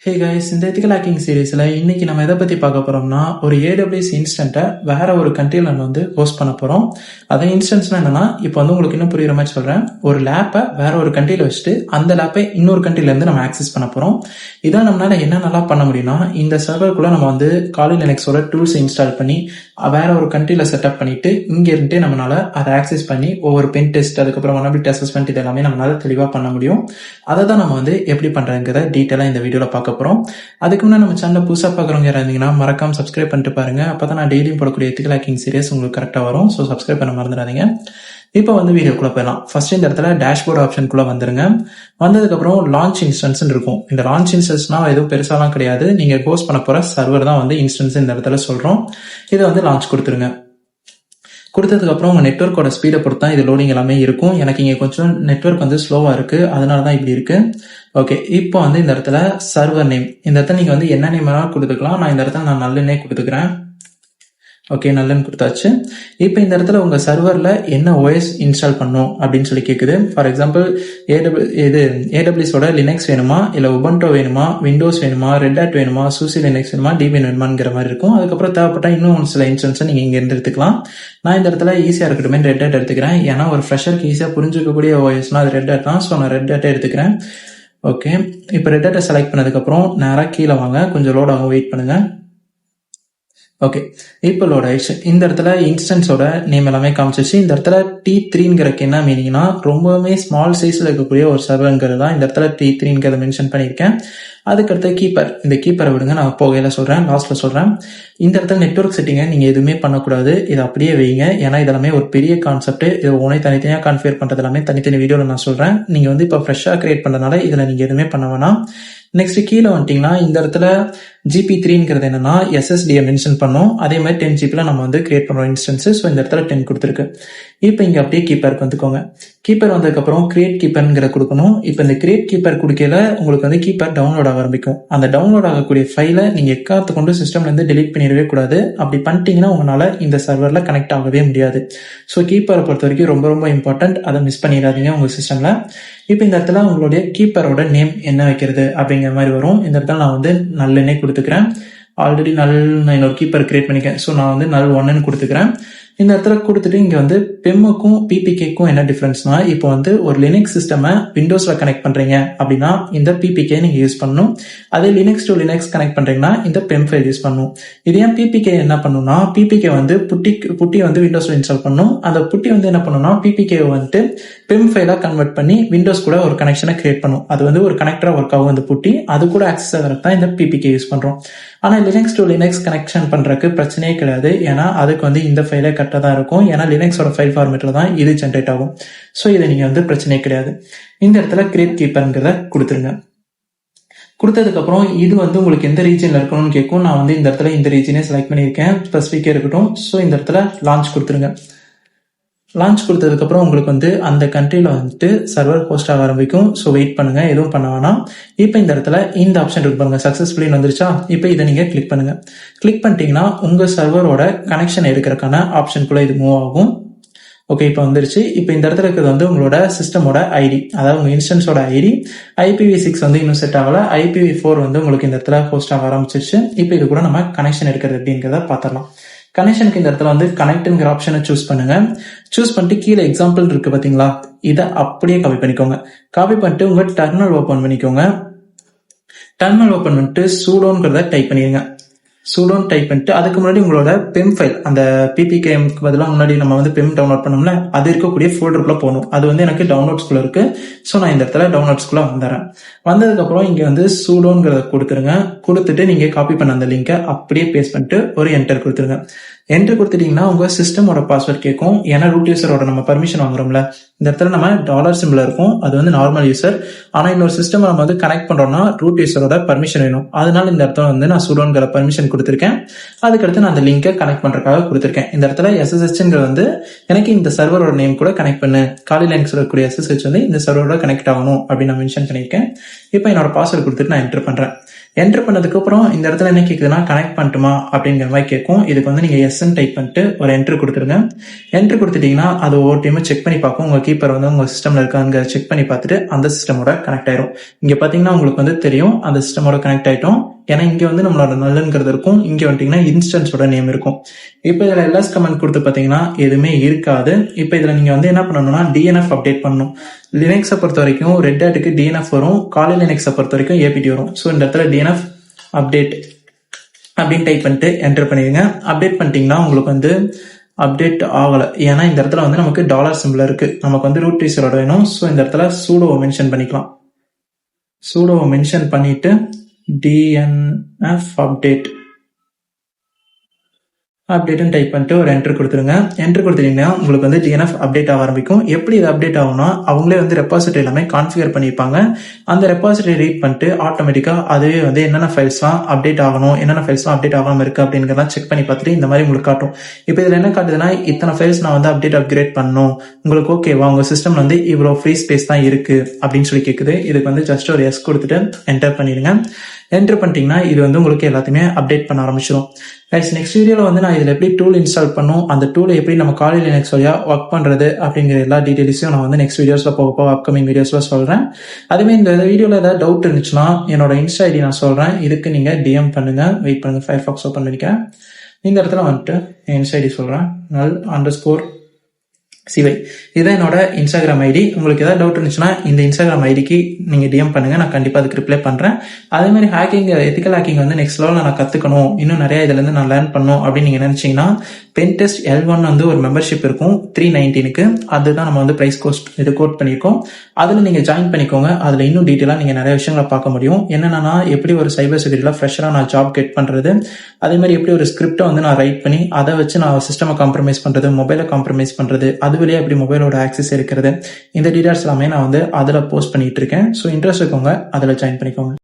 Hey guys, இந்த ethical hacking சீரீஸில் இன்னைக்கு நம்ம எதை பற்றி பார்க்க போகிறோம்னா, ஒரு AWS இன்ஸ்டன்ட்டை வேற ஒரு கண்ட்ரியில் நம்ம ஹோஸ்ட் பண்ண போகிறோம். அதை இன்ஸ்டன்ஸ்னா என்னன்னா, இப்போ உங்களுக்கு இன்னும் புரியுற மாதிரி சொல்கிறேன். ஒரு லேப்பை வேற ஒரு கண்ட்ரியில் வச்சுட்டு அந்த லேப்பை இன்னொரு கண்ட்ரிலேருந்து நம்ம ஆக்சஸ் பண்ண போகிறோம். இதான் நம்மளால என்ன நல்லா பண்ண முடியும்னா, இந்த சர்வருக்குள்ளே நம்ம காலி லினக்ஸோட டூல்ஸ் இன்ஸ்டால் பண்ணி வேற ஒரு கண்ட்ரியில் செட்டப் பண்ணிட்டு இங்கே இருந்துட்டு நம்மளால அதை ஆக்சஸ் பண்ணி ஒவ்வொரு பென் டெஸ்ட், அதுக்கப்புறம் வனபிலிட்டி அசஸ்மெண்ட், இது எல்லாமே நம்மளால தெளிவாக பண்ண முடியும். அதை தான் நம்ம எப்படி பண்ணுறதுங்கிறத டீட்டெயிலாக இந்த வீடியோவில் பார்க்க போகிறோம். அதுக்கு முன்னாடி நம்ம சேனலை புதுசாக பார்க்குறவங்க இருந்தீங்கன்னா மறக்காம சப்ஸ்கிரைப் பண்ணிட்டு பாருங்க. அப்போ தான் நான் டெய்லியும் போடக்கூடிய எத்திக்கல் ஹேக்கிங் சீரியஸ் உங்களுக்கு கரெக்டாக வரும். ஸோ சப்ஸ்கிரைப் பண்ண மறந்துடாதீங்க. இப்போ வீடியோக்குள்ள போயிடலாம். ஃபர்ஸ்ட் இந்த இடத்துல டேஷ்போர்ட் ஆப்ஷனுக்குள்ள வந்துருங்க. வந்ததுக்கப்புறம் லான்ச் இன்ஸ்டன்ஸ் இருக்கும். இந்த லான்ச் இன்ஸ்டன்ஸ்னா எதுவும் பெருசாலாம் கிடையாது. நீங்க ஹோஸ்ட் பண்ண போற சர்வர் தான் இன்ஸ்டன்ஸ் இந்த இடத்துல சொல்றோம். இதை லான்ச் கொடுத்துருங்க. கொடுத்ததுக்கு அப்புறம் உங்க நெட்வொர்க்கோட ஸ்பீடை பொறுத்து தான் இது லோடிங் எல்லாமே இருக்கும். எனக்கு இங்க கொஞ்சம் நெட்வொர்க் ஸ்லோவா இருக்கு, அதனால தான் இப்படி இருக்கு. ஓகே, இப்போ இந்த இடத்துல சர்வர் நேம், இந்த இடத்துல நீங்க என்ன நேம் வேணாலும் கொடுத்துக்கலாம். நான் இந்த இடத்துல நான் நல்ல கொடுத்துக்கிறேன். ஓகே, நல்லன்னு கொடுத்தாச்சு. இப்போ இந்த இடத்துல உங்க சர்வர்ல என்ன OS இன்ஸ்டால் பண்ணும் அப்படின்னு சொல்லி கேக்குது. ஃபார் எக்ஸாம்பிள் AWSோட லினக்ஸ் வேணுமா, இல்ல உபுண்டு வேணுமா, விண்டோஸ் வேணுமா, ரெட் ஹேட் வேணுமா, சூசி லினக்ஸ் வேணுமா, டிபியன் வேணுமாங்கிற மாதிரி இருக்கும். அதுக்கப்புறம் தேவைப்பட்டா இன்னும் சில இன்ஸ்டன்ஸை நீங்க இங்க இருந்து எடுத்துக்கலாம். நான் இந்த இடத்துல ஈஸியா இருக்கட்டும் ரெட் ஹேட் எடுத்துக்கிறேன். ஏன்னா ஒரு ஃப்ரெஷருக்கு ஈஸியா புரிஞ்சுக்கக்கூடிய OSனா அது ரெட் ஹேட் தான். ஸோ நான் ரெட் ஹேட்டை எடுத்துக்கிறேன். ஓகே, இப்போ ரெட் ஹேட்டை செலக்ட் பண்ணதுக்கு அப்புறம் நேராக கீழே வாங்க, கொஞ்சம் லோட் ஆகும், வெயிட் பண்ணுங்க. ஓகே, இப்போ லோட் ஆயிடுச்சு. இந்த இடத்துல இன்ஸ்டன்ஸோட நேம் எல்லாமே காமிச்சிச்சு. இந்த இடத்துல T3ங்கிறதுக்கு என்ன மீனிங்னா, ரொம்பவுமே ஸ்மால் சைஸ்ல இருக்கக்கூடிய ஒரு சர்வருங்கிறது தான் இந்த இடத்துல T3ங்கிறத மென்ஷன் பண்ணியிருக்கேன். அதுக்கடுத்து கீப்பர், இந்த கீப்பரை விடுங்க, நான் போகையில சொல்றேன், லாஸ்ட்ல சொல்றேன். இந்த இடத்துல நெட்வொர்க் செட்டிங்கை நீங்க எதுவுமே பண்ணக்கூடாது, இதை அப்படியே வைங்க. ஏன்னா இதெல்லாமே ஒரு பெரிய கான்செப்ட். இது உனே தனித்தனியாக கான்ஃபிகர் பண்றது எல்லாமே தனித்தனி வீடியோவில் நான் சொல்றேன். நீங்க இப்போ ஃப்ரெஷ்ஷா கிரியேட் பண்றதுனால இதுல நீங்க எதுவுமே பண்ண வேணாம். நெக்ஸ்ட் கீழே வந்துட்டீங்கன்னா இந்த இடத்துல GP3ங்கிறது என்னன்னா SSD மென்ஷன் பண்ணோம். அதே மாதிரி 10 GB நம்ம கிரியேட் பண்றோம் இன்ஸ்டன்ஸ். ஸோ இந்த இடத்துல 10 கொடுத்துருக்கு. இப்போ இங்க அப்படியே கீப்பருக்கு வந்துக்கோங்க. கீப்பர் வந்ததுக்கு அப்புறம் கிரியேட் கீப்பர்ங்கிறத கொடுக்கணும். இப்போ இந்த கிரியேட் கீப்பர் கொடுக்கல உங்களுக்கு கீப்பர் டவுன்லோட் ஆக ஆரம்பிக்கும். அந்த டவுன்லோட் ஆகக்கூடிய ஃபைலை நீங்க எக்காத்து கொண்டு சிஸ்டம்ல இருந்து டெலீட் பண்ணிடவே கூடாது. அப்படி பண்ணிட்டீங்கன்னா உங்களால இந்த சர்வர்ல கனெக்ட் ஆகவே முடியாது. ஸோ கீப்பரை பொறுத்த வரைக்கும் ரொம்ப ரொம்ப இம்பார்ட்டன்ட். அதை மிஸ் பண்ணிடாதீங்க உங்க சிஸ்டம்ல. இப்போ இந்த இடத்துல உங்களுடைய கீப்பரோட நேம் என்ன வைக்கிறது அப்படிங்கிற மாதிரி வரும். இந்த இடத்துல நான் நல்லெண்ணே கொடுத்துக்கிறேன். ஆல்ரெடி நான் இன்னொரு கீப்பர் கிரியேட் பண்ணிக்கிறேன். ஸோ நான் நல் 1ன்னு கொடுத்துக்கிறேன். இந்த இடத்துல கொடுத்துட்டு இங்க பெம்முக்கும் PPKக்கும் என்ன டிஃபரன்ஸ்னா, இப்போ ஒரு லினக்ஸ் சிஸ்டமை விண்டோஸ்ல கனெக்ட் பண்றீங்க அப்படின்னா இந்த PPK நீங்க யூஸ் பண்ணணும். அதே லினக்ஸ் டு லினக்ஸ் கனெக்ட் பண்றீங்கன்னா இந்த பெம் ஃபைல் யூஸ் பண்ணணும். இது ஏன் PPK என்ன பண்ணும்னா, PPK புட்டி விண்டோஸ்ல இன்ஸ்டால் பண்ணும். அந்த புட்டி என்ன பண்ணும்னா PPK பெம் ஃபைலா கன்வெர்ட் பண்ணி விண்டோஸ் கூட ஒரு கனெக்ஷனை கிரியேட் பண்ணும். அது ஒரு கனெக்டரா ஒர்க் ஆகும். அந்த புட்டி அது கூட ஆக்சஸ் ஆகிறதுக்கு தான் இந்த PPK யூஸ் பண்றோம். ஆனா லினக்ஸ் டு லினக்ஸ் கனெக்ஷன் பண்றதுக்கு பிரச்சனையே கிடையாது. ஏன்னா அதுக்கு இந்த ஃபைலை கரெக்டாக தான் இருக்கும். ஏன்னா லினக்ஸோட ஃபைல் ஃபார்மேட்ல தான் இது ஜென்ரேட் ஆகும். ஸோ இதை நீங்க பிரச்சனையே கிடையாது. இந்த இடத்துல கிரியேட் கீப்பர்ங்கிறத கொடுத்துருங்க. கொடுத்ததுக்கு அப்புறம் இது உங்களுக்கு எந்த ரீஜன்ல இருக்கணும்னு கேட்கும். நான் இந்த இடத்துல இந்த ரீஜனே செலக்ட் பண்ணியிருக்கேன், ஸ்பெசிஃபிக்கா இருக்கட்டும். ஸோ இந்த இடத்துல லான்ச் கொடுத்துருங்க. லான்ச் கொடுத்ததுக்கு அப்புறம் உங்களுக்கு அந்த கண்ட்ரியில சர்வர் ஹோஸ்ட் ஆக ஆரம்பிக்கும். ஸோ வெயிட் பண்ணுங்க, எதுவும் பண்ண வேணாம். இப்போ இந்த இடத்துல இந்த ஆப்ஷன் இருக்கு பாருங்க, சக்சஸ்ஃபுல்லி வந்துருச்சா. இப்போ இதை நீங்க கிளிக் பண்ணுங்க. கிளிக் பண்ணிட்டீங்கன்னா உங்க சர்வரோட கனெக்ஷன் எடுக்கிறதுக்கான ஆப்ஷனுக்குள்ள இது மூவ் ஆகும். ஓகே, இப்போ வந்துருச்சு. இப்போ இந்த இடத்துல இருக்கிறது உங்களோட சிஸ்டமோட ஐடி, அதாவது உங்க இன்ஸ்டன்ஸோட ஐடி. IPv6 இன்னும் செட் ஆகல. IPv4 உங்களுக்கு இந்த இடத்துல ஹோஸ்ட் ஆக ஆரம்பிச்சிருச்சு. இப்போ இது கூட நம்ம கனெக்ஷன் எடுக்கிறது அப்படிங்கிறத பார்த்துடலாம். கனெக்ஷனுக்கு இந்த இடத்துல கனெக்ட்ங்கிற ஆப்ஷனை சூஸ் பண்ணுங்க. சூஸ் பண்ணிட்டு கீழே எக்ஸாம்பிள் இருக்கு பாத்தீங்களா, இதை அப்படியே காப்பி பண்ணிக்கோங்க. காப்பி பண்ணிட்டு உங்க டெர்மினல் ஓபன் பண்ணிக்கோங்க. டெர்மினல் ஓபன் பண்ணிட்டு சூடோங்கிறத டைப் பண்ணிருங்க. சூடோன் டைப் பண்ணிட்டு அதுக்கு முன்னாடி உங்களோட பெம் ஃபைல், அந்த PPKக்கு பதிலாக முன்னாடி நம்ம பெம் டவுன்லோட் பண்ணோம்ல, அது இருக்கக்கூடிய ஃபோல்டருக்குள்ள போகணும். அது எனக்கு டவுன்லோட்ஸ்குள்ள இருக்கு. ஸோ நான் இந்த இடத்துல டவுன்லோட்ஸ்குள்ள வந்துடுறேன். வந்ததுக்கு அப்புறம் இங்க சூடோங்கிறத கொடுத்துருங்க. கொடுத்துட்டு நீங்க காப்பி பண்ண அந்த லிங்கை அப்படியே பேஸ்ட் பண்ணிட்டு ஒரு என்டர் கொடுத்துருங்க. என்டர் கொடுத்துட்டீங்கன்னா உங்க சிஸ்டமோட பாஸ்வேர்ட் கேட்கும். ஏன்னா ரூட் யூசரோட நம்ம பர்மிஷன் வாங்குறோம்ல, இந்த இடத்துல நம்ம $சிம்பிள் இருக்கும். அது நார்மல் யூசர். ஆனா இன்னொரு சிஸ்டம் நம்ம கனெக்ட் பண்றோம்னா ரூட் யூசரோட பர்மிஷன் வேணும். அதனால இந்த இடத்துல நான் சூடோங்கிற பர்மிஷன் கொடுத்துருக்கேன். அதுக்கடுத்து நான் அந்த லிங்கை கனெக்ட் பண்றதுக்காக கொடுத்துருக்கேன். இந்த இடத்துல SSH எனக்கு இந்த சர்வரோட நேம் கூட கனெக்ட் பண்ணு, காலி லினக்ஸ் இருக்கக்கூடிய SSH இந்த சர்வரோட கனெக்ட் ஆகணும் அப்படின்னு நான் மென்ஷன் பண்ணியிருக்கேன். இப்போ என்னோட பாஸ்வேர்ட் கொடுத்துட்டு நான் என்டர் பண்றேன். என்ட்ரு பண்ணதுக்கப்புறம் இந்த இடத்துல என்ன கேட்குதுன்னா கனெக்ட் பண்ணட்டுமா அப்படிங்கிற மாதிரி கேட்கும். இதுக்கு வந்து நீங்கள் எஸ்ன்னு டைப் பண்ணிட்டு ஒரு என்ட்ரு கொடுத்துருங்க. என்ட்ரு கொடுத்துட்டீங்கன்னா அது ஒவ்வொரு டைமும் செக் பண்ணி பார்க்கும். உங்கள் கீப்பர் வந்து உங்கள் சிஸ்டமில் இருக்காங்க செக் பண்ணி பார்த்துட்டு அந்த சிஸ்டமோட கனெக்ட் ஆயிரும். இங்கே பார்த்தீங்கன்னா உங்களுக்கு வந்து தெரியும் அந்த சிஸ்டமோட கனெக்ட் ஆகிட்டோம். ஏன்னா இங்கே வந்து நம்மளோட நல்லுங்கிறது இருக்கும், இங்கே வந்துட்டீங்கன்னா இன்ஸ்டன்ஸோட நேம் இருக்கும். இப்போ இதில் எல்எஸ் கமெண்ட் கொடுத்து பார்த்தீங்கன்னா எதுவுமே இருக்காது. இப்போ இதில் நீங்கள் வந்து என்ன பண்ணணும்னா டிஎன்எஃப் அப்டேட் பண்ணணும். லினக்ஸை பொறுத்த வரைக்கும் ரெட் ஹேட்டுக்கு டிஎன்எஃப் வரும், காலி லினக்ஸை பொறுத்த வரைக்கும் ஏபிடி வரும். ஸோ இந்த இடத்துல டிஎன்எஃப் அப்டேட் அப்படின்னு டைப் பண்ணிட்டு என்டர் பண்ணிடுங்க. அப்டேட் பண்ணிட்டீங்கன்னா உங்களுக்கு வந்து அப்டேட் ஆகலை. ஏன்னா இந்த இடத்துல வந்து நமக்கு டாலர் சிம்பிள் இருக்குது, நமக்கு வந்து ரூட் ட்ரீஸரோட வேணும். ஸோ இந்த இடத்துல சூடோவை மென்ஷன் பண்ணிக்கலாம். சூடோவை மென்ஷன் பண்ணிட்டு டிஎன்எஃப் அப்டேட்னு டைப் பண்ணிட்டு ஒரு என்ட்ரு கொடுத்துருங்க. என்ட்ரு கொடுத்துட்டீங்கன்னா உங்களுக்கு வந்து டிஎன்எஃப் அப்டேட் ஆக ஆரம்பிக்கும். எப்படி இது அப்டேட் ஆகும்னா அவங்களே வந்து ரெபாசிட்டரி எல்லாமே கான்ஃபிகர் பண்ணியிருப்பாங்க. அந்த ரெபாசிட்டரி ரீட் பண்ணிட்டு ஆட்டோமேட்டிக்காக அதுவே வந்து என்னென்ன ஃபைல்ஸ்லாம் அப்டேட் ஆகணும், என்னென்ன ஃபைல்ஸ்லாம் அப்டேட் ஆகாமல் இருக்குது அப்படிங்கிறதெல்லாம் செக் பண்ணி பார்த்துட்டு இந்த மாதிரி உங்களுக்கு காட்டும். இப்போ இதில் என்ன காட்டுதுன்னா இத்தனை ஃபைல்ஸ் நான் வந்து அப்கிரேட் பண்ணணும், உங்களுக்கு ஓகேவா, உங்கள் சிஸ்டம் வந்து இவ்வளோ ஃப்ரீ ஸ்பேஸ் தான் இருக்குது அப்படின்னு சொல்லி கேட்குது. இதுக்கு வந்து ஜஸ்ட் ஒரு எஸ் கொடுத்துட்டு என்டர் பண்ணிடுங்க. என்ட்ரு பண்ணிட்டீங்கன்னா இது வந்து உங்களுக்கு எல்லாத்தையுமே அப்டேட் பண்ண ஆரம்பிச்சிடும். கைஸ், நெக்ஸ்ட் வீடியோவில் வந்து நான் இதில் எப்படி டூல் இன்ஸ்டால் பண்ணும், அந்த டூலை எப்படி நம்ம காலி லினக்ஸ் வழியாக ஒர்க் பண்ணுறது அப்படிங்கிற எல்லா டீட்டெயில்ஸையும் நான் வந்து நெக்ஸ்ட் வீடியோஸில் போக அப்கமிங் வீடியோஸில் சொல்கிறேன். அதுவே இந்த வீடியோவில் ஏதாவது டவுட் இருந்துச்சுன்னா என்னோட இன்ஸ்டா ஐடி நான் சொல்கிறேன், இதுக்கு நீங்கள் டிஎம் பண்ணுங்கள். வெயிட் பண்ணுங்கள், ஃபயர்ஃபாக்ஸ் ஓப்பன் பண்ணிக்கிறேன். இந்த இடத்துல வந்துட்டு என் இன்ஸ்டா ஐடி சொல்கிறேன், null_சிவை. இதுதான் என்னோட இன்ஸ்டாகிராம் ஐடி. உங்களுக்கு ஏதாவது டவுட் இருந்துச்சுன்னா இந்த இன்ஸ்டாகிராம் ஐடிக்கு நீங்கள் டிஎம் பண்ணுங்க, நான் கண்டிப்பாக அதுக்கு ரிப்ளை பண்ணுறேன். அதே மாதிரி ஹேக்கிங், எத்திக்கல் ஹேக்கிங் வந்து நெக்ஸ்ட் லெவலில் நான் கற்றுக்கணும், இன்னும் நிறைய இதுலேருந்து நான் லேர்ன் பண்ணணும் அப்படின்னு நீங்கள் நினச்சிங்கன்னா பென்டெஸ்ட் L1 வந்து ஒரு மெம்பர்ஷிப் இருக்கும் 319க்கு. அதுதான் நம்ம வந்து ப்ரைஸ் கோட் பண்ணியிருக்கோம். அதில் நீங்கள் ஜாயின் பண்ணிக்கோங்க. அதில் இன்னும் டீட்டெயிலாக நீங்கள் நிறைய விஷயங்களை பார்க்க முடியும். என்னென்னா எப்படி ஒரு சைபர் செக்யூரிட்டியில் ஃப்ரெஷராக நான் ஜாப் கெட் பண்ணுறது, அதே மாதிரி எப்படி ஒரு ஸ்கிரிப்டை வந்து நான் ரைட் பண்ணி அதை வச்சு நான் சிஸ்டமை காம்ப்ரமைஸ் பண்ணுறது, மொபைலை காம்ப்ரமைஸ் பண்ணுறது, அது வழியாக எப்படி மொபைலோட ஆக்சஸ் இருக்கிறது, இந்த டீடைல்ஸ் எல்லாமே நான் வந்து அதில் போஸ்ட் பண்ணிட்டு இருக்கேன். ஸோ இன்ட்ரெஸ்ட் இருக்கவங்க அதில் ஜாயின் பண்ணிக்கோங்க.